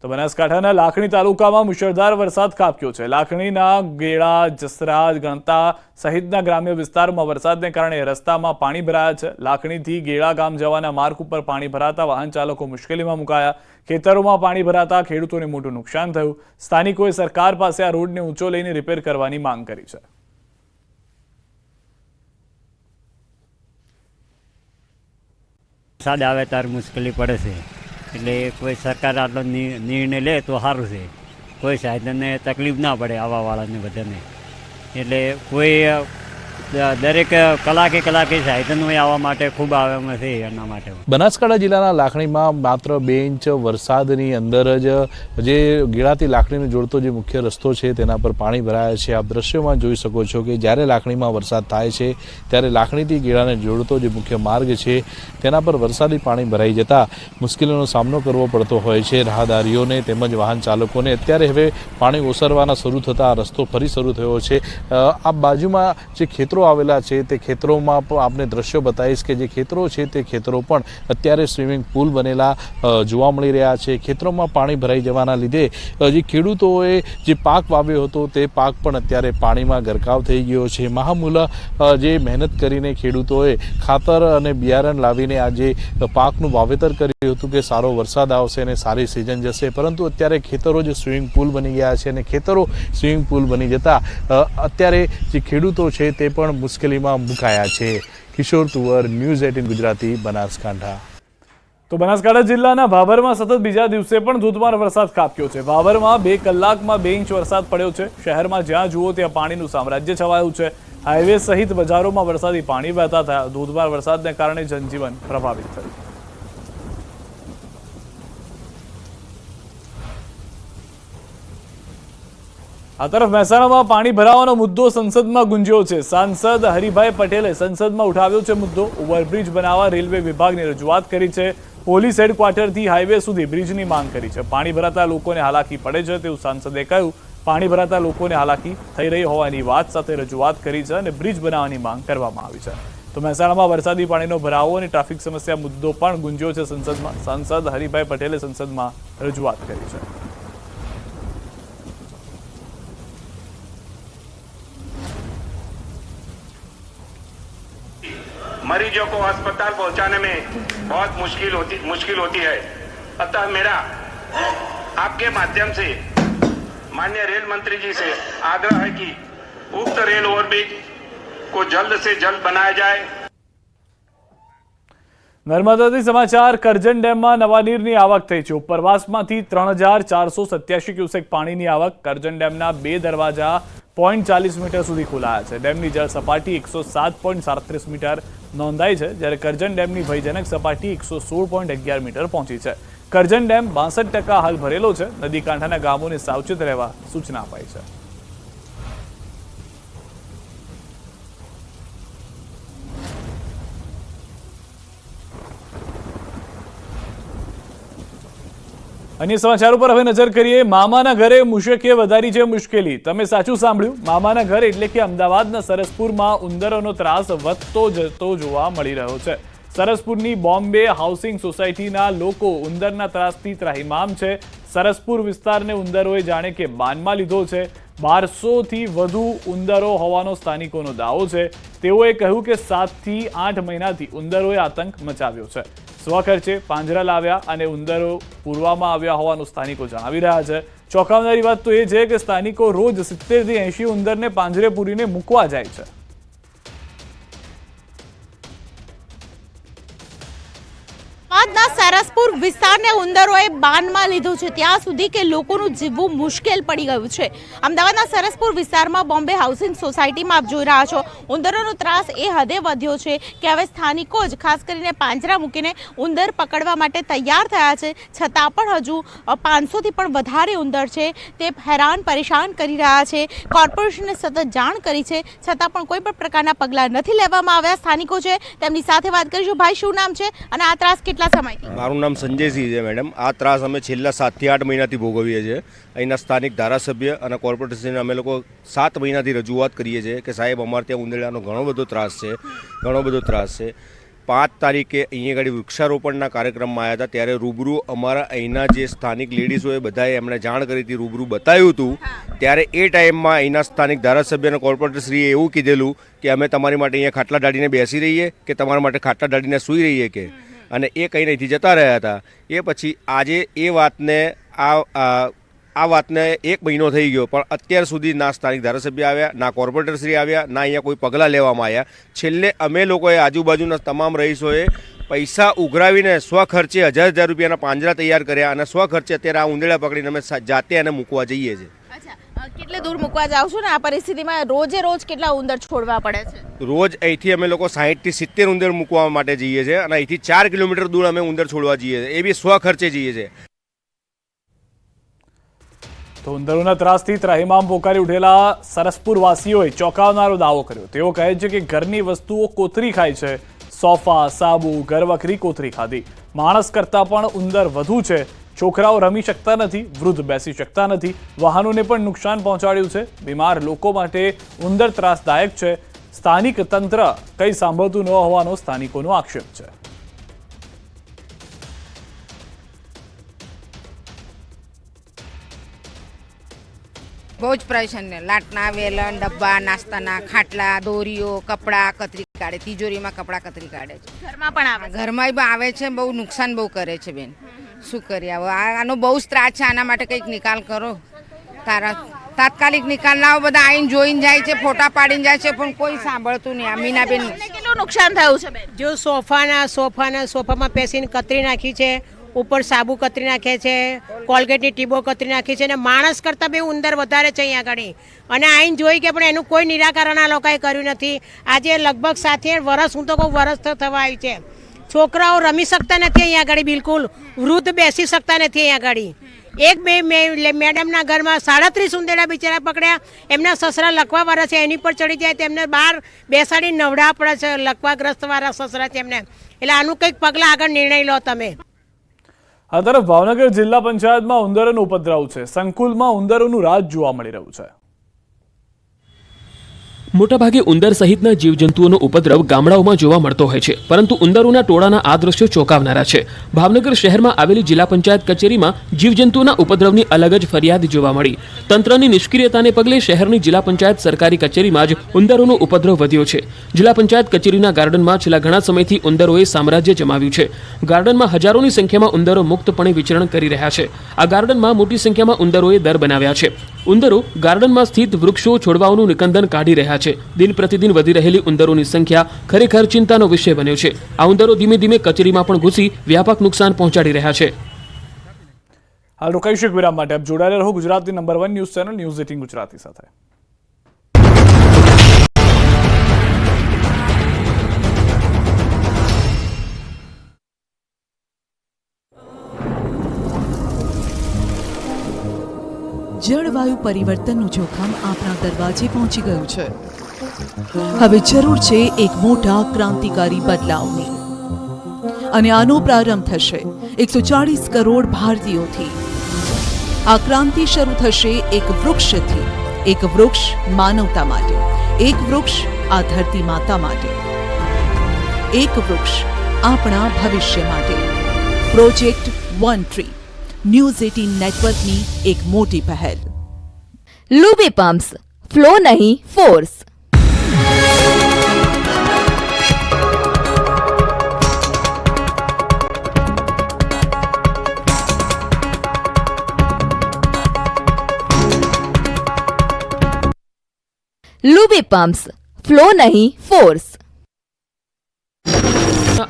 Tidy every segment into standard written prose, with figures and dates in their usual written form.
તો બનાસકાંઠાના લાખણી તાલુકામાં મુશળધાર વરસાદ ખાબક્યો છે। લાખણીના ગેળા, જસરા, ગણતા સહિતના ગ્રામ્ય વિસ્તારોમાં વરસાદને કારણે રસ્તામાં પાણી ભરાયા છે। લાખણીથી ગેળા ગામ જવાના માર્ગ ઉપર પાણી ભરાતા વાહન ચાલકો મુશ્કેલીમાં મુકાયા। ખેતરોમાં પાણી ભરાતા ખેડૂતોને મોટું નુકસાન થયું। સ્થાનિકોએ સરકાર પાસે આ રોડને ઊંચો લઈને રિપેર કરવાની માંગ કરી છે। વરસાદ આવે ત્યારે મુશ્કેલી પડે છે, એટલે કોઈ સરકાર આટલો નિર્ણય લે તો સારું છે। કોઈ સાધનને તકલીફ ના પડે આવવાવાળાને બધાને, એટલે કોઈ દરેક કલાકે સાધન હોય આવવા માટે ખૂબ આવે છે એના માટે। બનાસકાંઠા જિલ્લાના લાખણીમાં માત્ર 2 ઇંચ વરસાદની અંદર જ જે ગેળાથી લાખણીને જોડતો જે મુખ્ય રસ્તો છે તેના પર પાણી ભરાયા છે। આપ દ્રશ્યોમાં જોઈ શકો છો કે જ્યારે લાખણીમાં વરસાદ થાય છે ત્યારે લાખણીથી ગેળાને જોડતો જે મુખ્ય માર્ગ છે તેના પર વરસાદી પાણી ભરાઈ જતા મુશ્કેલીનો સામનો કરવો પડતો હોય છે રાહદારીઓને તેમજ વાહન ચાલકોને। અત્યારે હવે પાણી ઓસરવાના શરૂ થતાં રસ્તો ફરી શરૂ થયો છે। આ બાજુમાં જે ખેતરો આવેલા છે તે ખેતરોમાં પણ આપને દ્રશ્યો બતાવીશ કે જે ખેતરો છે તે ખેતરો પણ અત્યારે સ્વિમિંગ પુલ બનેલા જોવા મળી રહ્યા છે। ખેતરોમાં પાણી ભરાઈ જવાના લીધે જે ખેડૂતોએ જે પાક વાવ્યો હતો તે પાક પણ અત્યારે પાણીમાં ગરકાવ થઈ ગયો છે। મહામૂલા જે મહેનત કરીને ખેડૂતોએ ખાતર અને બિયારણ લાવીને આ જે પાકનું વાવેતર કર્યું હતું કે સારો વરસાદ આવશે અને સારી સિઝન જશે, પરંતુ અત્યારે ખેતરો જે સ્વિમિંગ પુલ બની ગયા છે અને ખેતરો સ્વિમિંગ પુલ બની જતા અત્યારે જે ખેડૂતો છે તે પણ મુશ્કેલીમાં મુકાયા છે। કિશોર તુવર, ન્યૂઝ 18 ગુજરાતી, બનાસકાંઠા। તો બનાસકાંઠા જિલ્લાના ભાભરમાં સતત બીજા દિવસે પણ ધોધમાર વરસાદ ખાબક્યો છે। ભાભરમાં 2 કલાકમાં 2 ઇંચ વરસાદ પડ્યો છે। શહેરમાં જ્યાં જુઓ ત્યાં પાણીનું સામ્રાજ્ય છવાયું છે। હાઈવે સહિત બજારોમાં વરસાદી પાણી વહેતા થયા। ધોધમાર વરસાદને કારણે જનજીવન પ્રભાવિત થયું। આ તરફ મહેસાણામાં પાણી ભરાવાનો મુદ્દો સંસદમાં ગુંજ્યો છે। સાંસદ હરિભાઈ પટેલે સંસદમાં ઉઠાવ્યો છે મુદ્દો। ઓવરબ્રિજ બનાવવા રેલવે વિભાગને રજૂઆત કરી છે। પોલીસ હેડક્વાર્ટરથી હાઈવે સુધી બ્રિજની માંગ કરી છે। પાણી ભરાતા લોકોને હાલાકી પડે છે તેવું સાંસદે કહ્યું। પાણી ભરાતા લોકોને હાલાકી થઈ રહી હોવાની વાત સાથે રજૂઆત કરી છે અને બ્રિજ બનાવવાની માંગ કરવામાં આવી છે। તો મહેસાણામાં વરસાદી પાણીનો ભરાવો અને ટ્રાફિક સમસ્યા મુદ્દો પણ ગુંજ્યો છે સંસદમાં। સાંસદ હરિભાઈ પટેલે સંસદમાં રજૂઆત કરી છે। मरीजों को अस्पताल पहुंचाने में बहुत मुश्किल होती है। अतः मेरा आपके माध्यम से माननीय रेल मंत्री जी से आग्रह है कि उक्त रेल ओवरब्रिज को जल्द से जल्द बनाया जाए। નર્મદાથી સમાચાર। કરજણ ડેમમાં નવા નીરની આવક થઈ છે। ઉપરવાસમાંથી 3487 ક્યુસેક પાણીની આવક। કરજણ ડેમના 2 દરવાજા 0.40 મીટર સુધી ખોલાયા છે। ડેમની જળ સપાટી 107.37 મીટર નોંધાઈ છે, જ્યારે કરજણ ડેમની ભયજનક સપાટી 116.11 મીટર પહોંચી છે। કરજણ ડેમ 62% હાલ ભરેલો છે। નદી કાંઠાના ગામોને સાવચેત રહેવા સૂચના અપાઈ છે। અન્ય સમાચારો પર હવે નજર કરીએ। મામાના ઘરે મુશકે વધારી છે મુશ્કેલી। તમે સાચું સાંભળ્યું। મામાના ઘર એટલે કે અમદાવાદના સરસપુરમાં ઉંદરોનો ત્રાસ વધતો જતો જોવા મળી રહ્યો છે। સરસપુરની બોમ્બે હાઉસિંગ સોસાયટીના લોકો ઉંદરના ત્રાસથી ત્રાહિમામ છે। સરસપુર વિસ્તારને ઉંદરોએ જાણે કે બાનમાં લીધો છે। 1200થી વધુ ઉંદરો હોવાનો સ્થાનિકોનો દાવો છે। તેઓએ કહ્યું કે 7 થી 8 મહિનાથી ઉંદરોએ આતંક મચાવ્યો છે। સ્વખર્ચે પાંજરા લાવ્યા અને ઉંદરો પૂરવામાં આવ્યા હોવાનું સ્થાનિકો જણાવી રહ્યા છે। ચોંકાવનારી વાત તો એ છે કે સ્થાનિકો રોજ 70 થી 80 ઉંદરને પાંજરે પૂરીને મૂકવા જાય છે। સરસપુર વિસ્તારને ઉંદરોએ બાનમાં લીધું છે, ત્યાં સુધી કે લોકોનું જીવવું મુશ્કેલ પડી ગયું છે। અમદાવાદના સરસપુર વિસ્તારમાં બોમ્બે હાઉસિંગ સોસાયટીમાં આપ જોઈ રહ્યા છો, ઉંદરોનો ત્રાસ એ હદે વધ્યો છે કે હવે સ્થાનિકો જ ખાસ કરીને પાંજરા મૂકીને ઉંદર પકડવા માટે તૈયાર થયા છે। છતાં પણ હજુ 500થી પણ વધારે ઉંદર છે તે હેરાન પરેશાન કરી રહ્યા છે। કોર્પોરેશને સતત જાણ કરી છે, છતાં પણ કોઈ પણ પ્રકારના પગલાં નથી લેવામાં આવ્યા। સ્થાનિકો છે તેમની સાથે વાત કરીશું। ભાઈ, શું નામ છે અને આ ત્રાસ કેટલા સમયથી? મારું નામ સંજયસિંહ છે મેડમ। આ ત્રાસ અમે છેલ્લા 7 થી 8 મહિનાથી ભોગવીએ છીએ। અહીંના સ્થાનિક ધારાસભ્ય અને કોર્પોરેશનને અમે લોકો 7 મહિનાથી રજૂઆત કરીએ છીએ કે સાહેબ અમારે ત્યાં ઉંદરડાનો ઘણો બધો ત્રાસ છે। 5 તારીખે અહીંયા આગળ વૃક્ષારોપણના કાર્યક્રમમાં આવ્યા હતા, ત્યારે રૂબરૂ અમારા અહીંના જે સ્થાનિક લેડીઝોએ બધાએ એમણે જાણ કરી હતી, રૂબરૂ બતાવ્યું હતું. ત્યારે એ ટાઈમમાં અહીંના સ્થાનિક ધારાસભ્ય અને કોર્પોરેટરશ્રીએ એવું કીધેલું કે અમે તમારી માટે અહીંયા ખાટલા ડાળીને બેસી રહીએ કે તમારા માટે ખાટલા ડાળીને સૂઈ રહીએ કે, અને એ કંઈ અહીંથી જતા રહ્યા હતા. એ પછી આજે એ વાતને આ વાતને 1 મહિનો થઈ ગયો, પણ અત્યાર સુધી ના સ્થાનિક ધારાસભ્ય આવ્યા, ના કોર્પોરેટરશ્રી આવ્યા, ના અહીંયા કોઈ પગલાં લેવામાં આવ્યા. છેલ્લે અમે લોકોએ આજુબાજુના તમામ રહીશોએ પૈસા ઉઘરાવીને સ્વખર્ચે 1000 રૂપિયાના પાંજરા તૈયાર કર્યા, અને સ્વખર્ચે અત્યારે આ ઉંદેડા પકડીને અમે જાતે એને મૂકવા જઈએ છીએ. કેટલે દૂર મૂકવા જાવ છો ને આ પરિસ્થિતિમાં? રોજ કેટલા ઉંદર છોડવા પડે છે? રોજ અહીંથી અમે લોકો 60 થી 70 ઉંદર મૂકવા માટે જઈએ છીએ, અને અહીંથી 4 કિલોમીટર દૂર અમે ઉંદર છોડવા જઈએ છીએ, એ બી સ્વખર્ચે જઈએ છીએ. તો ઉંદરોના ત્રાસથી ત્રાહિમામ પોકારી ઉઠેલા સરસપુર વાસીઓએ ચોંકાવનારો દાવો કર્યો. તેઓ કહે છે કે ઘરની વસ્તુઓ કોતરી ખાય છે. સોફા, સાબુ, ઘરવખરી કોતરી ખાધી. માણસ કરતાં પણ ઉંદર વધુ છે. છોકરાઓ રમી શકતા નથી, વૃદ્ધ બેસી શકતા નથી, વાહનોને પણ નુકસાન પહોંચાડ્યું છે. બીમાર લોકો માટે ઉંદર ત્રાસદાયક છે. સ્થાનિક તંત્ર કંઈ સાંભળતું ન હોવાનો સ્થાનિકોનો આક્ષેપ છે. બહુ જ પરેશાન. લાટના, વેલણ, ડબ્બા, નાસ્તાના, ખાટલા, દોરીઓ, કપડાં કતરી કાઢે, તિજોરીમાં કપડાં કતરી કાઢે છે. ઘરમાં પણ આવે? ઘરમાં બી આવે છે. બહુ નુકસાન બહુ કરે છે બેન. શું કરીએ હવે? આનો બહુ જ ત્રાસ છે. આના માટે કંઈક નિકાલ કરો. તાત્કાલિક નિકાલ લાવો. બધા આવીને જોઈને જાય છે, ફોટા પાડીને જાય છે, પણ કોઈ સાંભળતું નહીં. મીનાબેન, કેટલું નુકસાન થયું છે બેન? જો સોફામાં પેસીને કતરી નાખી છે, ઉપર સાબુ કતરી નાખે છે, કોલગેટની ટીબો કતરી નાખી છે, અને માણસ કરતાં બી ઉંદર વધારે છે અહીંયા આગળ. અને આઈને જોઈ કે પણ એનું કોઈ નિરાકરણ આ લોકોએ કર્યું નથી. આજે લગભગ 7 વર્ષ, હું તો કહું વર્ષ થવા આવી છે. છોકરાઓ રમી શકતા નથી અહીંયા આગળ, બિલકુલ. વૃદ્ધ બેસી શકતા નથી અહીંયા આગળ. એક બે મેડમના ઘરમાં 37 ઉંદેડા બિચારા પકડ્યા. એમના સસરા લકવાવાળા છે, એની પર ચડી જાય તેમને બહાર બેસાડી નવડા પડે છે. લકવાગ્રસ્તવાળા સસરા છે એમને. એટલે આનું કંઈક પગલાં આગળ નિર્ણય લો તમે. આ તરફ ભાવનગર જિલ્લા પંચાયતમાં ઉંદરોનો ઉપદ્રવ છે. સંકુલમાં ઉંદરોનું રાજ જોવા મળી રહ્યું છે. મોટાભાગે ઉંદર સહિતના જીવજંતુઓનો ઉપદ્રવ ગામડાઓમાં જોવા મળતો હોય છે, પરંતુ ઉંદરોના ટોળાના આ દ્રશ્યો ચોંકાવનારા છે. ભાવનગર શહેરમાં આવેલી જિલ્લા પંચાયત કચેરીમાં જીવજંતુઓના ઉપદ્રવની અલગ જ ફરિયાદ જોવા મળી. તંત્રની નિષ્ક્રિયતાને પગલે શહેરની જિલ્લા પંચાયત સરકારી કચેરીમાં જ ઉંદરોનો ઉપદ્રવ વધ્યો છે. જિલ્લા પંચાયત કચેરીના ગાર્ડનમાં છેલ્લા ઘણા સમયથી ઉંદરોએ સામ્રાજ્ય જમાવ્યું છે. ગાર્ડનમાં હજારોની સંખ્યામાં ઉંદરો મુક્તપણે વિચરણ કરી રહ્યા છે. આ ગાર્ડનમાં મોટી સંખ્યામાં ઉંદરોએ દર બનાવ્યા છે. ઉંદરો ગાર્ડનમાં સ્થિત વૃક્ષો, છોડવાઓનું નિકંદન કાઢી રહ્યા છે. દિન પ્રતિદિન વધી રહેલી ઉંદરોની સંખ્યા ખરેખર ચિંતાનો વિષય બન્યો છે. આ ઉંદરો ધીમે ધીમે કચેરીમાં પણ ઘૂસી વ્યાપક નુકસાન પહોંચાડી રહ્યા છે. હાલ રોકાઈશું વિરામ માટે. આપ જોડાયેલા રહો ગુજરાતની number 1 news channel news 18 Gujarati સાથે. જળવાયુ પરિવર્તનનું જોખમ આપણા દરવાજે પહોંચી ગયું છે. હવે જરૂર છે એક મોટા ક્રાંતિકારી બદલાવની, અને આનો પ્રારંભ થશે 140 કરોડ ભારતીયોથી. આ ક્રાંતિ શરૂ થશે એક વૃક્ષથી. એક વૃક્ષ માનવતા માટે, એક વૃક્ષ આ ધરતી માતા માટે, એક વૃક્ષ આપણા ભવિષ્ય માટે. પ્રોજેક્ટ વન ટ્રી, ન્યૂઝ 18 નેટવર્કની એક મોટી પહેલ. લુબી પમ્પ્સ, ફ્લો નહીં ફોર્સ. લુબી પમ્પ્સ, ફ્લો નહીં ફોર્સ.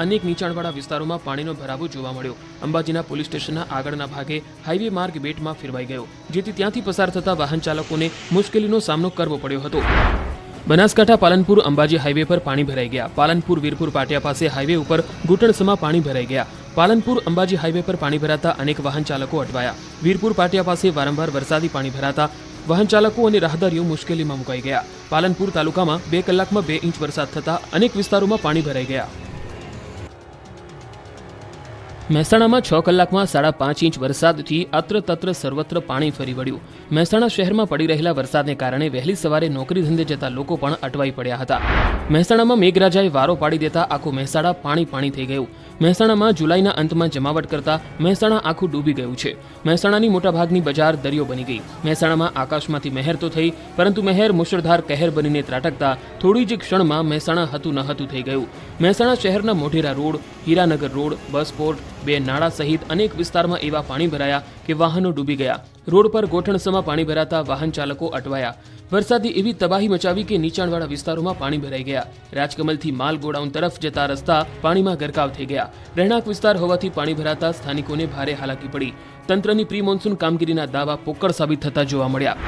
અનેક નીચાણવાળા વિસ્તારોમાં પાણીનો ભરાવો જોવા મળ્યો. અંબાજીના પોલીસ સ્ટેશનના આગળના ભાગે હાઈવે માર્ગ બેટમાં ફેરવાઈ ગયો, જેથી ત્યાંથી પસાર થતા વાહન ચાલકોને મુશ્કેલીનો સામનો કરવો પડ્યો હતો. બનાસકાંઠા પાલનપુર અંબાજી હાઈવે પર પાણી ભરાઈ ગયા. પાલનપુર વીરપુર પાટિયા પાસે હાઈવે ઉપર ઘૂંટણસમા પાણી ભરાઈ ગયા. પાલનપુર અંબાજી હાઈવે પર પાણી ભરાતા અનેક વાહન ચાલકો અટવાયા. વીરપુર પાટિયા પાસે વારંવાર વરસાદી પાણી ભરાતા વાહન ચાલકો અને રાહદારીઓ મુશ્કેલીમાં મુકાઈ ગયા. પાલનપુર તાલુકામાં 2 કલાકમાં 2 ઇંચ વરસાદ થતા અનેક વિસ્તારોમાં પાણી ભરાઈ ગયા. મહેસાણામાં 6 કલાકમાં 5.5 ઇંચ વરસાદથી અત્ર તત્ર સર્વત્ર પાણી ફરી વળ્યું. મહેસાણા શહેરમાં પડી રહેલા વરસાદને કારણે વહેલી સવારે નોકરી ધંધે જતા લોકો પણ અટવાઈ પડ્યા હતા. મહેસાણામાં મેઘરાજાએ વારો પાડી દેતા આખું મહેસાણા પાણી થઈ ગયું. મહેસાણામાં જુલાઈના અંતમાં જમાવટ કરતા મહેસાણા આખું ડૂબી ગયું છે. મહેસાણાની મોટાભાગની બજાર દરિયો બની ગઈ. મહેસાણામાં આકાશમાંથી મહેર તો થઈ, પરંતુ મહેર મુશળધાર કહેર બનીને ત્રાટકતા થોડી જ ક્ષણમાં મહેસાણા હતું ન હતું થઈ ગયું. મહેસાણા શહેરના Modhera road, Hiranagar road, bus port, 2 નાળા સહિત અનેક વિસ્તારમાં એવા પાણી ભરાયા કે વાહનો ડૂબી ગયા. રોડ પર ગોઠણસમાં પાણી ભરાતા વાહન ચાલકો અટવાયા. વરસાદે એવી તબાહી મચાવી કે નીચાણવાળા વિસ્તારોમાં પાણી ભરાઈ ગયા. રાજકમલથી માલ ગોડાઉન તરફ જતા રસ્તા પાણીમાં ગરકાવ થઈ ગયા. રહેણાંક વિસ્તાર હોવાથી પાણી ભરાતા સ્થાનિકોને ભારે હાલાકી પડી. તંત્રની પ્રી મોન્સૂન કામગીરીના દાવા પોકળ સાબિત થતા જોવા મળ્યા.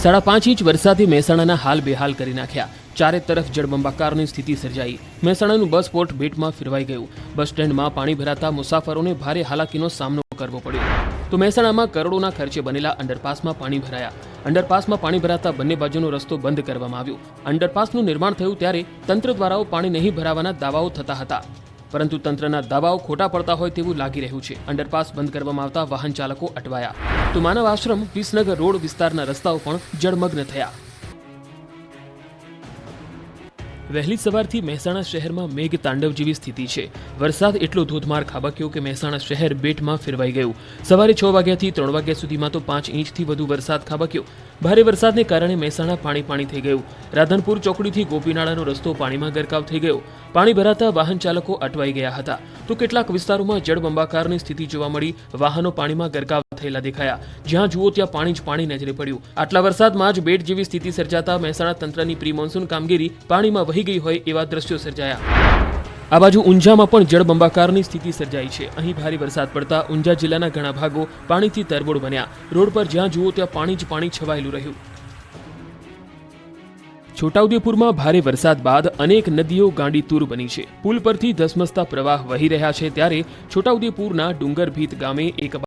5.5 ઇંચ વરસાદે મહેસાણાના હાલ બેહાલ કરી નાખ્યા. ચારે તરફ જળબંબાકારની સ્થિતિ સર્જાઈ. મહેસાણાનું બસ પોર્ટ બેટમાં ફેરવાઈ ગયું. બસ સ્ટેન્ડમાં પાણી ભરાતા મુસાફરોને ભારે હાલાકીનો સામનો કરવો પડ્યો. તો મહેસાણામાં કરોડોના ખર્ચે બનેલા અંડરપાસમાં પાણી ભરાયા. અંડરપાસમાં પાણી ભરાતા બંને બાજુનો રસ્તો બંધ કરવામાં આવ્યો. અંડરપાસનું નિર્માણ થયું ત્યારે તંત્ર દ્વારા પાણી નહીં ભરાવાના દાવાઓ થતા હતા, પરંતુ તંત્રના દાવાઓ ખોટા પડતા હોય તેવું લાગી રહ્યું છે. અંડરપાસ બંધ કરવામાં આવતા વાહન ચાલકો અટવાયા. તો માનવ આશ્રમ, વિસનગર રોડ વિસ્તારના રસ્તાઓ પણ જળમગ્ન થયા. વહેલી સવારથી મહેસાણા શહેરમાં મેઘ તાંડવ જેવી સ્થિતિ છે. વરસાદ એટલો ધોધમાર ખાબક્યો કે મહેસાણા શહેર બેટમાં ફેરવાઈ ગયું. સવારે 6 વાગ્યાથી 3 વાગ્યા સુધીમાં તો 5 ઇંચથી વધુ વરસાદ ખાબક્યો. ભારે વરસાદને કારણે મહેસાણા પાણી થઈ ગયું. રાધનપુર ચોકડીથી ગોપીનાળાનો રસ્તો પાણીમાં ગરકાવ થઈ ગયો. પાણી ભરાતા વાહન ચાલકો અટવાઈ ગયા હતા. તો કેટલાક વિસ્તારોમાં જળબંબાકારની સ્થિતિ જોવા મળી. વાહનો પાણીમાં ગરકાવ થયેલા દેખાયા. જ્યાં જુઓ ત્યાં પાણી જ પાણી નજરે પડ્યું. આટલા વરસાદમાં જ બેટ જેવી સ્થિતિ સર્જાતા મહેસાણા તંત્રની પ્રી મોન્સૂન કામગીરી પાણીમાં વહી ગઈ હોય એવા દ્રશ્યો સર્જાયા. આ બાજુ ઊંઝામાં પણ જળબંબાકારની સ્થિતિ સર્જાઈ છે. અહીં ભારે વરસાદ પડતા ઊંઝા જિલ્લાના ઘણા ભાગો પાણીથી તરબોળ બન્યા. રોડ પર જ્યાં જુઓ ત્યાં પાણી જ પાણી છવાયેલું રહ્યું. છોટાઉદેપુરમાં ભારે વરસાદ બાદ અનેક નદીઓ ગાંડીતુર બની છે. પુલ પરથી ધસમસતા પ્રવાહ વહી રહ્યા છે ત્યારે છોટાઉદેપુરના ડુંગરભીત ગામે એક